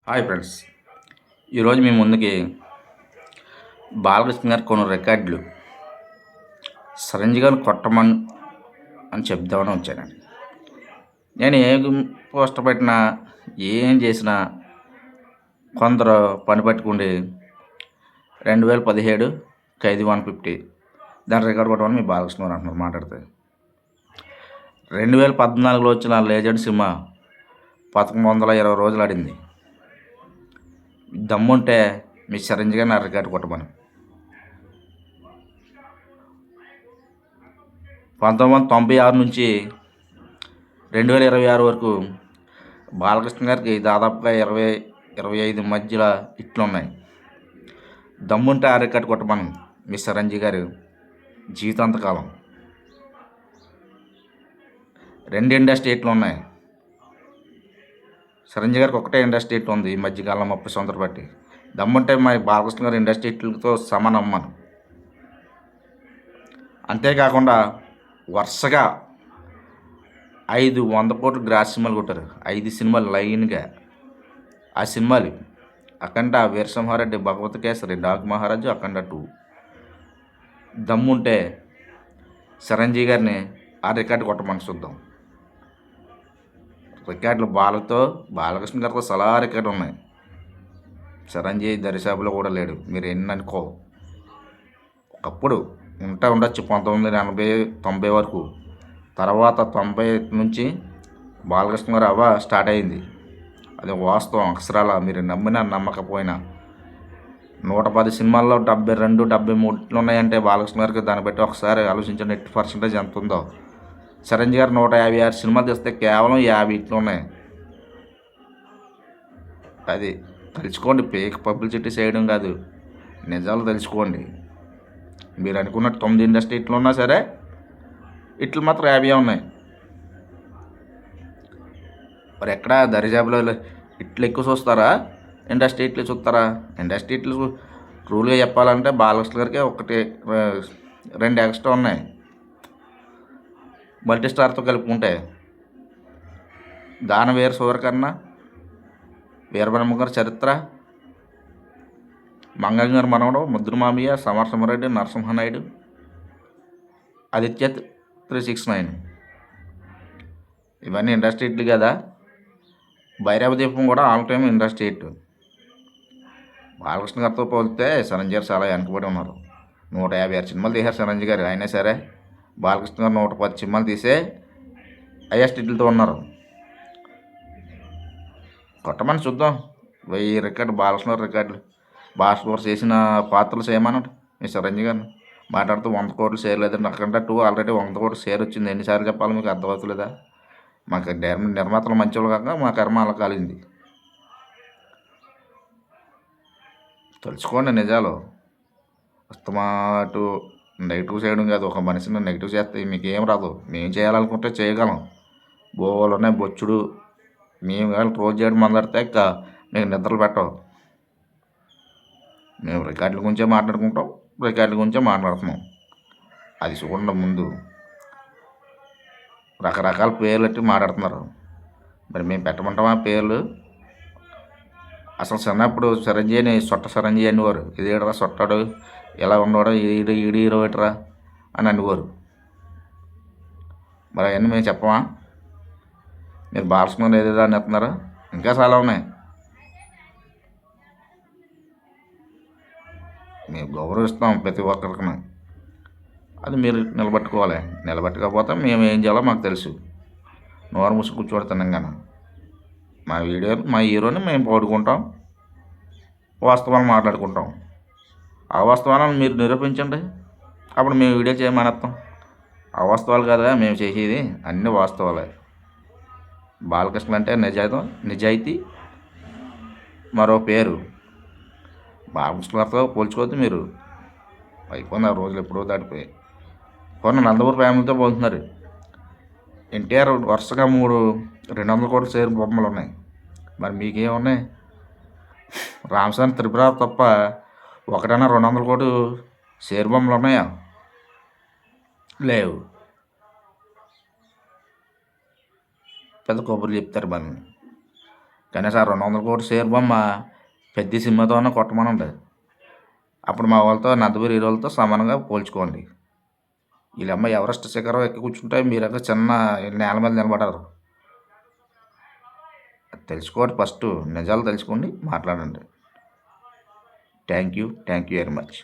Hi friends, ఈరోజు మీ ముందుకి బాలకృష్ణ గారు కొన్ని రికార్డులు సరంజి కొట్టమని అని చెప్దామని వచ్చానండి. నేను ఏ పోస్ట్ పెట్టినా ఏం చేసినా కొందరు పని పట్టుకుండి 2017 ఖైదీ 150 దాని రికార్డు కొట్టమని మీ బాలకృష్ణ గారు అంటున్నారు మాట్లాడితే. 2014లో వచ్చిన లేజెండ్ సినిమా 1120 రోజులు ఆడింది. దమ్ముంటే మీ చిరంజీవి గారిని రికార్డు కొట్టమని. 1996 నుంచి 2026 వరకు బాలకృష్ణ గారికి దాదాపుగా 20-25 మధ్యలో హిట్లు ఉన్నాయి. దమ్ముంటే ఆ రికార్డు కొట్టమని మీ చిరంజీవి గారు జీవితాంతకాలం. 2 ఇండస్ట్రీ హిట్లు ఉన్నాయి. చిరంజీవి గారికి ఒకటే ఇండస్ట్రీ హిట్ ఉంది ఈ మధ్యకాలం 30 సంవత్సరాలు బట్టి. దమ్ముంటే మా బాలకృష్ణ గారు ఇండస్ట్రీ హిట్లతో సమానం అమ్మాను. అంతేకాకుండా వరుసగా 500 కోట్లు గ్రాస్ సినిమాలు కొట్టారు. 5 సినిమాలు లైన్గా. ఆ సినిమాలు అఖండ, వీరసింహారెడ్డి, భగవత్ కేసరి, డాక్ మహారాజు, అఖండ 2. దమ్ముంటే చిరంజీవి గారిని ఆ రికార్డు కొట్టమని చూద్దాం. రికార్డులు బాలకృష్ణ గారితో సలహా రికార్డు ఉన్నాయి. చిరంజీవి దరిసాబులో కూడా లేడు. మీరు ఎన్ని అనుకో, ఒకప్పుడు ఉండొచ్చు 1980-90 వరకు. తర్వాత 90 నుంచి బాలకృష్ణ గారు స్టార్ట్ అయింది. అది వాస్తవం, అక్షరాల మీరు నమ్మినా నమ్మకపోయినా. 110 సినిమాల్లో 72-73 ఉన్నాయంటే బాలకృష్ణ గారికి దాన్ని బట్టి ఒకసారి ఆలోచించండి నెట్ పర్సంటేజ్ ఎంత ఉందో. చిరంజీవి గారు 156 సినిమాలు తీస్తే కేవలం 50 హిట్లు ఉన్నాయి. అది తెలుసుకోండి. పేక్ పబ్లిసిటీ చేయడం కాదు, నిజాలు తెలుసుకోండి. మీరు అనుకున్నట్టు 9 ఇండస్ట్రీ హిట్లు ఉన్నా సరే హిట్లు మాత్రం 50 ఉన్నాయి. మరి ఎక్కడ దరిజాబులో హిట్లు ఎక్కువ చూస్తారా, ఇండస్ట్రీ హిట్లు చూస్తారా? ఇండస్ట్రీ హిట్లు రూల్గా చెప్పాలంటే బాలకృష్ణ గారికి 1-2 ఎక్స్ట్రా ఉన్నాయి మల్టీ స్టార్తో కలుపుకుంటే. దానవీర సూరకర్ణ, వీరబ్రహ్మ గారి చరిత్ర, మంగళం గారి మనవడు, ముద్దుల మామయ్య, సమరసింహారెడ్డి, నరసింహనాయుడు, ఆదిత్య 369 ఇవన్నీ ఇండస్ట్రీ హిట్లు కదా. భైరవ దీపం కూడా all time industry hit. Balakrishna గారితో పోలితే చిరంజీవి గారు చాలా వెనకబడి ఉన్నారు. 156 సినిమాలు తీశారు చిరంజీవి గారు. అయినా సరే బాలకృష్ణ గారు 110 సినిమాలు తీసే హైయెస్ట్ హిట్లతో ఉన్నారు. కొట్టమని చూద్దాం. 1000 రికార్డు బాలకృష్ణ గారు రికార్డులు. బాలకృష్ణ గారు చేసిన పాత్రలు చేయమన్నాడు మీ చిరంజీవి గారిని. మాట్లాడుతూ 100 కోట్లు షేర్ లేదండి. అక్కడ 2 ఆల్రెడీ 100 కోట్లు షేర్ వచ్చింది. ఎన్నిసార్లు చెప్పాలి మీకు అర్థమవుతలేదా? మాకు నిర్మాతలు మంచివాళ్ళు కాక మా కర్మ అలా కాలింది. తెలుసుకోండి నిజాలు. అస్తమాటు నెగిటివ్ చేయడం కాదు. ఒక మనిషిని నెగిటివ్ చేస్తే మీకు ఏం రాదు. మేము చేయాలనుకుంటే చేయగలం. బోలున్నాయి బొచ్చుడు. మేము కానీ రోజు చేయడం మొదలెడితే ఇంకా మీకు నిద్రలు పెట్టవు. మేము రికార్డుల గురించే మాట్లాడుకుంటాం, రికార్డుల గురించే మాట్లాడుతున్నాం. అది చూడండి. ముందు రకరకాల పేర్లు పెట్టి మాట్లాడుతున్నారు. మరి మేము పెట్టమంటామా పేర్లు? అసలు చిన్నప్పుడు చిరంజీవిని సొట్ట చిరంజీవి అనేవారు. ఇదేడరా సొట్టాడు, ఎలా ఉన్నవాడు, ఈడు హీరో ఏటరా అని అనేవారు. మరి అవన్నీ మేము చెప్పమా? మీరు బాలకృష్ణ ఏదేదో అని చెప్తున్నారా? ఇంకా చాలా ఉన్నాయి. మేము గౌరవిస్తాం ప్రతి ఒక్కరికి. అది మీరు నిలబెట్టుకోవాలి. నిలబెట్టుకోకపోతే మేము ఏం చేయాలో మాకు తెలుసు. నోరు మూసి కూర్చోడుతున్నాం కానీ మా హీరోని మేము పాడుకుంటాం, వాస్తవాలు మాట్లాడుకుంటాం. ఆ వాస్తవాలను మీరు నిరూపించండి, అప్పుడు మేము వీడియో చేయమనేస్తాం. అవాస్తవాలు కదా మేము చేసేది, అన్ని వాస్తవాలే. బాలకృష్ణ అంటే నిజాయితీ మరో పేరు. బాలకృష్ణ గారితో పోల్చుకోవద్దు మీరు. అయిపోయింది ఆ రోజులు, ఎప్పుడో దాటిపోయి. కొన్ని నందమూరి ఫ్యామిలీతో పోతున్నారు. ఎన్టీఆర్ వరుసగా 200 కోట్ల షేర్ బొమ్మలు ఉన్నాయి. మరి మీకేమున్నాయి? రామచంద్ర త్రిపుర తప్ప ఒకటైనా 200 కోట్లు షేర్ బొమ్మలు ఉన్నాయా? లేవు. పెద్ద కొబ్బరి చెప్తారు మన. కనీసం 200 కోట్ల షేర్ బొమ్మ పెద్ద సినిమాతోనే కొట్టమనండి. అప్పుడు మా వాళ్ళతో నందమూరి హీరోలతో సమానంగా పోల్చుకోండి. వీళ్ళమ్మ ఎవరెస్ట్ శిఖరం ఎక్కి కూర్చుంటే మీరైతే చిన్న నేల మీద నిలబడారు. తెలుసుకోండి, ఫస్ట్ నిజాలు తెలుసుకోండి, మాట్లాడండి. Thank you very much.